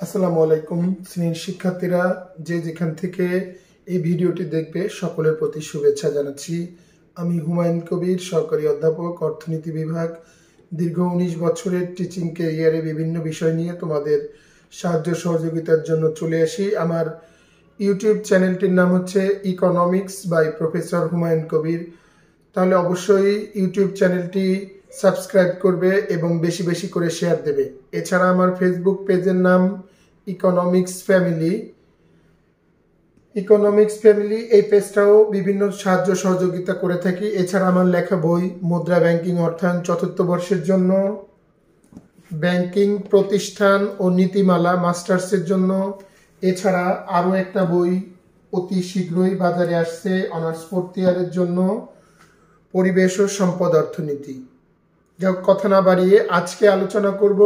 আসসালামু আলাইকুম শ্রেণীর শিক্ষার্থীরা, যে যেখান থেকে এই ভিডিওটি দেখবে সকলের প্রতি শুভেচ্ছা জানাচ্ছি। আমি হুমায়ুন কবির, সহকারী অধ্যাপক, অর্থনীতি বিভাগ। দীর্ঘ 19 বছরের টিচিং ক্যারিয়ারে বিভিন্ন বিষয় নিয়ে তোমাদের সাহায্য সহযোগিতার জন্য চলে আসি। আমার ইউটিউব চ্যানেলটির নাম হচ্ছে economics by professor Humayun Kabir. তাহলে অবশ্যই ইউটিউব চ্যানেলটি সাবস্ক্রাইব করবে এবং বেশি বেশি করে শেয়ার দেবে। এছাড়া আমার ফেসবুক পেজের নাম ইকোনমিক্স ফ্যামিলি। এই পেজটাও বিভিন্ন সাহায্য সহযোগিতা করে থাকি। এছাড়া আমার লেখা বই মুদ্রা ব্যাংকিং অর্থায়ন চতুর্থ বর্ষের জন্য, ব্যাংকিং প্রতিষ্ঠান ও নীতিমালা মাস্টার্সের জন্য। এছাড়া আরও একটা বই অতি শীঘ্রই বাজারে আসছে অনার্স 4th ইয়ারের জন্য, পরিবেশ ও সম্পদ অর্থনীতি। যা কথা না বাড়িয়ে আজকে আলোচনা করব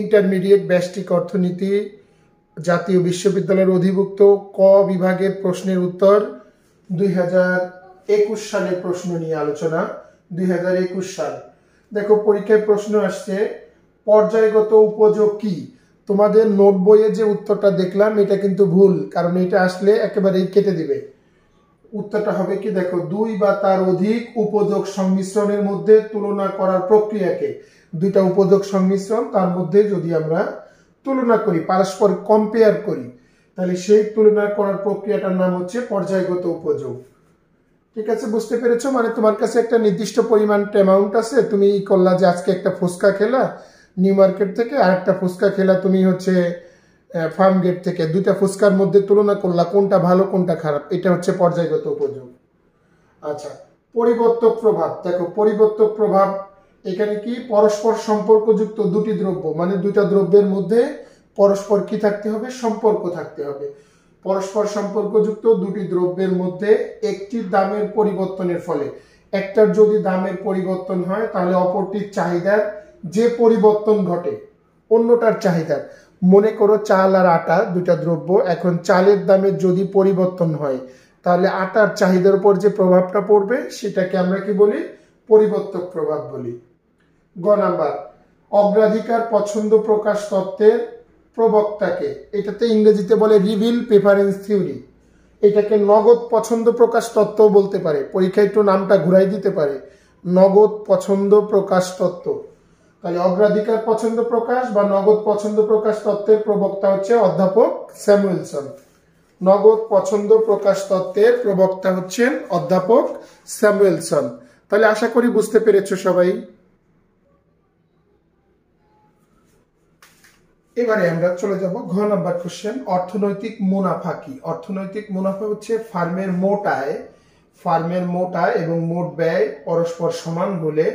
ইন্টারমিডিয়েট ব্যষ্টিক অর্থনীতি, জাতীয় বিশ্ববিদ্যালয়ের অধিভুক্ত ক বিভাগের প্রশ্নের উত্তর 2021 সালের প্রশ্ন নিয়ে আলোচনা। 2021 সাল। দেখো, পরীক্ষায় প্রশ্ন আসছে পর্যায়গত উপযোগ কি। তোমাদের নোট বইয়ে যে উত্তরটা দেখলাম এটা কিন্তু ভুল, কারণ এটা আসলে একেবারেই কেটে দিবে। উত্তরটা হবে কি, দেখো, দুই বা তার অধিক উপযোগ সংমিশ্রণের মধ্যে তুলনা করার প্রক্রিয়াকে, দুইটা উপযোগ সংমিশ্রণ তার মধ্যে যদি আমরা তুলনা করি, পারস্পরিক কম্পেয়ার করি, তাহলে সেই তুলনা করার প্রক্রিয়াটার নাম হচ্ছে পর্যায়গত উপযোগ। ঠিক আছে, বুঝতে পেরেছো? মানে তোমার কাছে একটা নির্দিষ্ট পরিমাণ অ্যামাউন্ট আছে, তুমি করলা যে আজকে একটা ফুচকা খেলা নিউ মার্কেট থেকে, আর একটা ফুচকা খেলা তুমি হচ্ছে ফার্ম গেট থেকে। দুইটা ফুচকার মধ্যে তুলনা করলা কোনটা ভালো কোনটা খারাপ, এটা হচ্ছে পর্যায়গত উপযোগ। আচ্ছা, পরিবর্তক প্রভাব। দেখো, পরিবর্তক প্রভাব এখানে কি, পরস্পর সম্পর্কযুক্ত দুটি দ্রব্য, মানে দুইটা দ্রব্যের মধ্যে পরস্পর কি থাকতে হবে, সম্পর্ক থাকতে হবে। পরস্পর সম্পর্কযুক্ত দুটি দ্রব্যের মধ্যে একটির দামের পরিবর্তনের ফলে, একটার যদি দামের পরিবর্তন হয় তাহলে অপরটির চাহিদার যে পরিবর্তন ঘটে অন্যটার চাহিদার। মনে করো চাল আর আটা দুইটা দ্রব্য, এখন চালের দামের যদি পরিবর্তন হয় তাহলে আটার চাহিদার উপর যে প্রভাবটা পড়বে সেটাকে আমরা কি বলি, পরিবর্তক প্রভাব বলি। গ নাম্বার, অগ্রাধিকার পছন্দ প্রকাশ তত্ত্বের প্রবক্তাকে, এটাতে ইংরেজিতে বলে রিভিল প্রেফারেন্স থিওরি। এটাকে নগদ পছন্দ প্রকাশ তত্ত্ব বলতে পারে, পরীক্ষায় একটু নামটা ঘুরাই দিতে পারে, নগদ পছন্দ প্রকাশ তত্ত্ব। তাহলে অগ্রাধিকার পছন্দ প্রকাশ বা নগদ পছন্দ প্রকাশ তত্ত্বের প্রবক্তা হচ্ছে অধ্যাপক স্যামুয়েলসন। নগদ পছন্দ প্রকাশ তত্ত্বের প্রবক্তা হচ্ছেন অধ্যাপক স্যামুয়েলসন। তাহলে আশা করি বুঝতে পেরেছো সবাই। এবারে আমরা চলে যাব ঘ নাম্বার কোশ্চেন, অর্থনৈতিক মুনাফা কি। অর্থনৈতিক মুনাফা হচ্ছে ফার্মের মোট আয় এবং মোট ব্যয় পরস্পর সমান হলে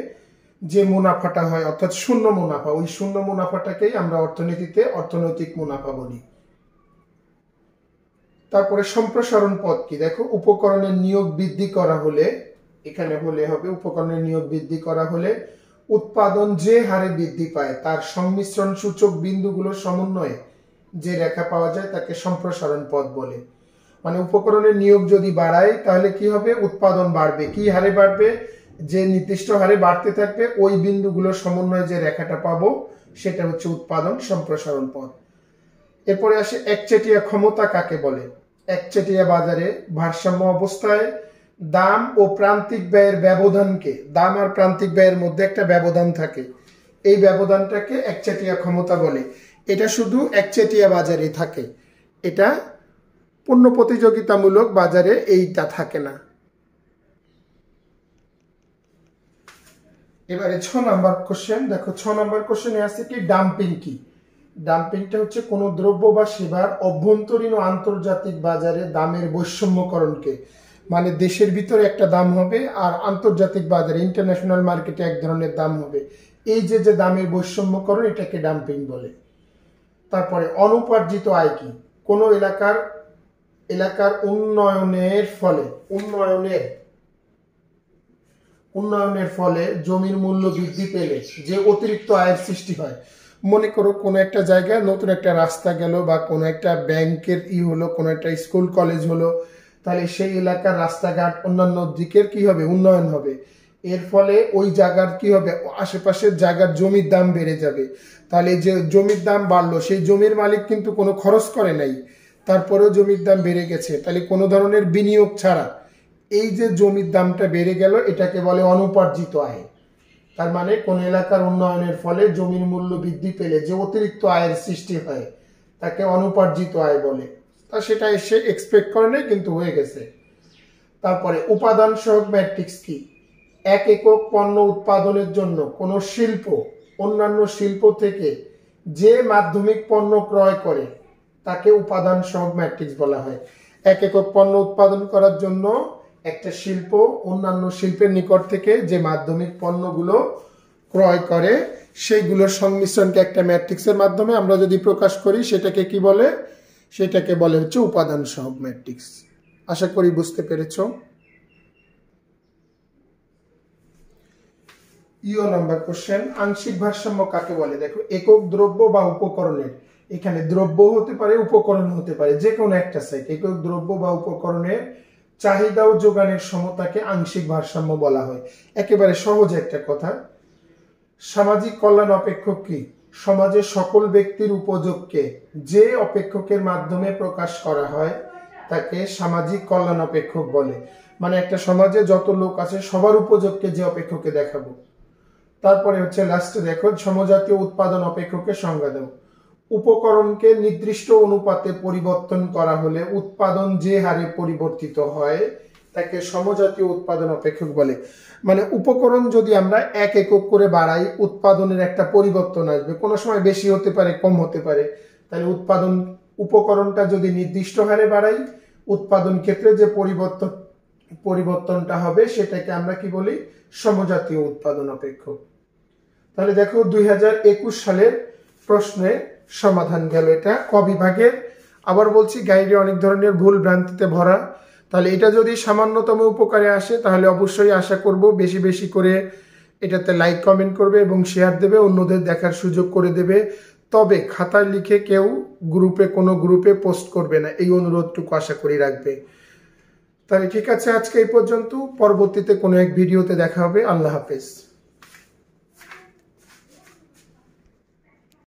যে মুনাফাটা হয়, অর্থাৎ শূন্য মুনাফা, ওই শূন্য মুনাফাটাকেই আমরা অর্থনীতিতে অর্থনৈতিক মুনাফা বলি। তারপরে সম্প্রসারণ পদ কি, দেখো, উপকরণের নিয়োগ বৃদ্ধি করা হলে, এখানে হলে হবে উপকরণের নিয়োগ বৃদ্ধি করা হলে উৎপাদন যে হারে বৃদ্ধি পায় তার সংমিশ্রণ সূচক বিন্দুগুলোর সমন্বয়ে যে রেখা পাওয়া যায় তাকে সম্প্রসারণ পদ বলে। মানে উপকরণের নিয়োগ যদি বাড়ায় তাহলে কি হবে, উৎপাদন বাড়বে। কি হারে বাড়বে, যে নির্দিষ্ট হারে বাড়তে থাকবে ওই বিন্দুগুলোর সমন্বয়ে যে রেখাটা পাবো সেটা হচ্ছে উৎপাদন সম্প্রসারণ পদ। এরপরে আসে একচেটিয়া ক্ষমতা কাকে বলে। একচেটিয়া বাজারে ভারসাম্য অবস্থায় দাম ও প্রান্তিক ব্যয়ের ব্যবধানকে, দাম আর প্রান্তিক ব্যয়ের মধ্যে একটা ব্যবধান থাকে, এই ব্যবধানটাকে একচেটিয়া ক্ষমতা বলে। এটা শুধু একচেটিয়া বাজারে থাকে, এটা পূর্ণ প্রতিযোগিতামূলক বাজারে এইটা থাকে না। এবারে 6 নাম্বার কোশ্চেন। দেখো, 6 নাম্বার কোশ্চেনে আছে কি, ডাম্পিং কি। ডাম্পিংটা হচ্ছে কোনো দ্রব্য বা সেবার অভ্যন্তরীণ ও আন্তর্জাতিক বাজারে দামের বৈষম্যকরণকে, মানে দেশের ভিতরে একটা দাম হবে আর আন্তর্জাতিক বাজারে ইন্টারন্যাশনাল মার্কেটে এক ধরনের দাম হবে, এই যে দামের বৈষম্যকরণ, এটাকে ডাম্পিং বলে। তারপরে অনুপার্জিত আয় কি, কোনো এলাকার উন্নয়নের ফলে জমির মূল্য বৃদ্ধি পেলে যে অতিরিক্ত আয়ের সৃষ্টি হয়। মনে করো কোনো একটা জায়গায় নতুন একটা রাস্তা গেল বা কোনো একটা ব্যাংকের হলো, কোনো একটা স্কুল কলেজ হলো, তাহলে সেই এলাকার রাস্তাঘাট অন্যান্য দিকের কি হবে, উন্নয়ন হবে। এর ফলে ওই জায়গার কি হবে, আশেপাশের জায়গার জমির দাম বেড়ে যাবে। তাহলে যে জমির দাম বাড়লো, সেই জমির মালিক কিন্তু কোনো খরচ করে নাই, তারপরেও জমির দাম বেড়ে গেছে। তাহলে কোনো ধরনের বিনিয়োগ ছাড়া এই যে জমির দামটা বেড়ে গেল, এটাকে বলে অনুপার্জিত আয়। তার মানে কোন এলাকার উন্নয়নের ফলে জমির মূল্য বৃদ্ধি পেলে যে অতিরিক্ত আয়ের সৃষ্টি হয় তাকে অনুপার্জিত আয় বলে। তা সেটা এসে এক্সপেক্ট করে নাই, কিন্তু হয়ে গেছে। তারপরে উপাদান সহগ ম্যাট্রিক্স কি? এক একক পণ্য উৎপাদনের জন্য কোন শিল্প অন্যান্য শিল্প থেকে যে মাধ্যমিক পণ্য ক্রয় করে তাকে উপাদান সহগ ম্যাট্রিক্স বলা হয়। এক একক পণ্য উৎপাদন করার জন্য একটা শিল্প অন্যান্য শিল্পের নিকট থেকে যে মাধ্যমিক পণ্যগুলো ক্রয় করে সেইগুলোর সংমিশ্রণকে একটা ম্যাট্রিক্সের মাধ্যমে আমরা যদি প্রকাশ করি, সেটাকে কি বলে? সেটাকে বলে হচ্ছে উপাদান সহগ ম্যাট্রিক্স। আশা করি বুঝতে পেরেছো। ইও নাম্বার কোশ্চেন, আংশিক ভারসাম্য কাকে বলে? দেখো, একক দ্রব্য বা উপকরণের, এখানে দ্রব্য হতে পারে, উপকরণ হতে পারে, যে কোনো একটা সাইড, একক দ্রব্য বা উপকরণের চাহিদা ও যোগানের সমতাকে আংশিক ভারসাম্য বলা হয়। একেবারে সহজ একটা কথা। সামাজিক কল্যাণ অপেক্ষক কি? সমাজের সকল ব্যক্তির উপযোগকে যে অপেক্ষকের মাধ্যমে প্রকাশ করা হয় তাকে সামাজিক কল্যাণ অপেক্ষক বলে। মানে একটা সমাজে যত লোক আছে সবার উপযোগকে যে অপেক্ষকে দেখাবো। তারপরে হচ্ছে লাস্টে দেখো, সমজাতীয় উৎপাদন অপেক্ষকের সংজ্ঞা দাও। উপকরণকে নির্দিষ্ট অনুপাতে পরিবর্তন করা হলে উৎপাদন যে হারে পরিবর্তিত হয় তাকে সমজাতীয় উৎপাদন অপেক্ষক বলে। মানে উপকরণ যদি আমরা এক একক করে বাড়াই, উৎপাদনের একটা পরিবর্তন আসবে, কোনো সময় বেশি হতে পারে, কম হতে পারে। তাহলে উপকরণটা যদি নির্দিষ্ট হারে বাড়াই, উৎপাদন ক্ষেত্রে যে পরিবর্তনটা হবে সেটাকে আমরা কি বলি? সমজাতীয় উৎপাদন অপেক্ষক। তাহলে দেখো 2021 সালের প্রশ্নে সমাধান গেল। এটা ক বিভাগের। আবার বলছি, গাইডে অনেক ধরনের ভুল ভ্রান্তিতে ভরা। তাহলে এটা যদি সামান্যতম উপকারে আসে তাহলে অবশ্যই আশা করব বেশি বেশি করে এটাতে লাইক কমেন্ট করবে এবং শেয়ার দেবে, অন্যদের দেখার সুযোগ করে দেবে। তবে খাতায় লিখে কেউ কোনো গ্রুপে পোস্ট করবে না, এই অনুরোধটুকু আশা করি রাখবে। তাহলে ঠিক আছে, আজকে এই পর্যন্ত। পরবর্তীতে কোনো এক ভিডিওতে দেখা হবে। আল্লাহ হাফেজ।